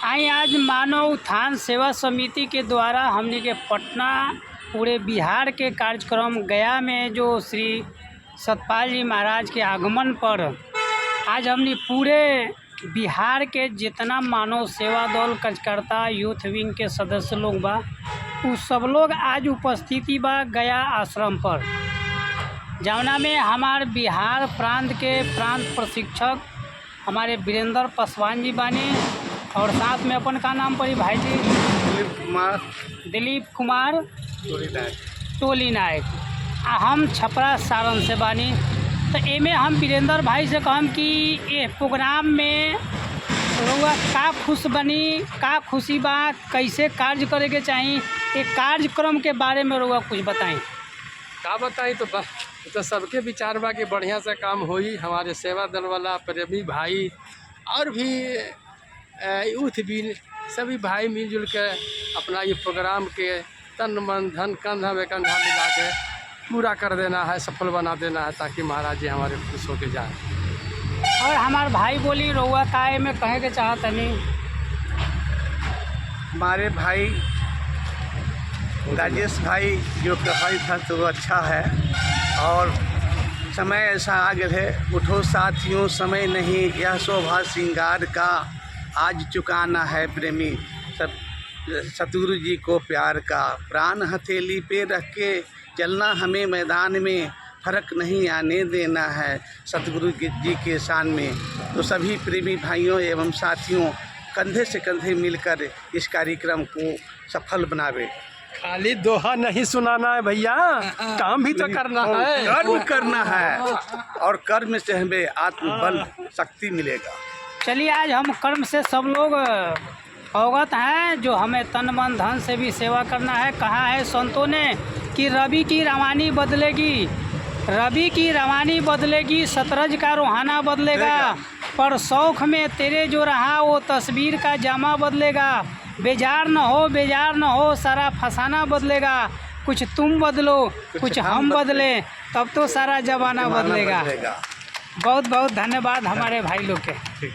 आई आज मानव उत्थान सेवा समिति के द्वारा हमने के पटना पूरे बिहार के कार्यक्रम गया में जो श्री सतपाल जी महाराज के आगमन पर आज हमने पूरे बिहार के जितना मानव सेवा दल कार्यकर्ता यूथ विंग के सदस्य लोग बा उ सब लोग आज उपस्थिति बा गया आश्रम पर, जौना में हमारे बिहार प्रांत के प्रांत प्रशिक्षक हमारे वीरेंद्र पासवान जी बानी और साथ में अपन का नाम पड़ी भाई जी दिलीप कुमार टोली नायक हम छपरा सारण से बानी। तो एमे हम वीरेंद्र भाई से कहम कि ये प्रोग्राम में रउआ का खुश बनी, का खुशी बा, कैसे कार्य करे के चाहिए, एक कार्यक्रम के बारे में रउआ कुछ बताएं। का बताई तो सबके विचार बा कि बढ़िया से काम होई। हमारे सेवा दल वाला प्रेमी भाई और भी यूथ भी सभी भाई मिलजुल के अपना ये प्रोग्राम के तन मन धन कंधा में कंधा मिला के पूरा कर देना है, सफल बना देना है, ताकि महाराज जी हमारे खुश होके जाए। और हमारे भाई बोली रउआ का में कहे के चाहत नहीं। हमारे भाई राजेश भाई जो प्रभावी था तो वो अच्छा है और समय ऐसा आ गया है। उठो साथियों समय नहीं, यह शोभा श्रृंगार का आज चुकाना है प्रेमी सब सतगुरु जी को प्यार का। प्राण हथेली पे रख के चलना हमें मैदान में, फ़र्क नहीं आने देना है सतगुरु जी के शान में। तो सभी प्रेमी भाइयों एवं साथियों कंधे से कंधे मिलकर इस कार्यक्रम को सफल बनावे। खाली दोहा नहीं सुनाना है भैया, काम भी तो करना है, कर्म करना है और कर्म से हमें आत्मबल शक्ति मिलेगा। चलिए आज हम कर्म से सब लोग अवगत हैं, जो हमें तन मन धन से भी सेवा करना है। कहा है संतों ने कि रवि की रवानी बदलेगी, रवि की रवानी बदलेगी, शतरंज का रोहाना बदलेगा, पर शौक में तेरे जो रहा वो तस्वीर का जामा बदलेगा। बेजार न हो, बेजार न हो, सारा फसाना बदलेगा, कुछ तुम बदलो कुछ हम बदलें, तब तो सारा जमाना बदलेगा। बहुत बहुत धन्यवाद हमारे भाई लोग के।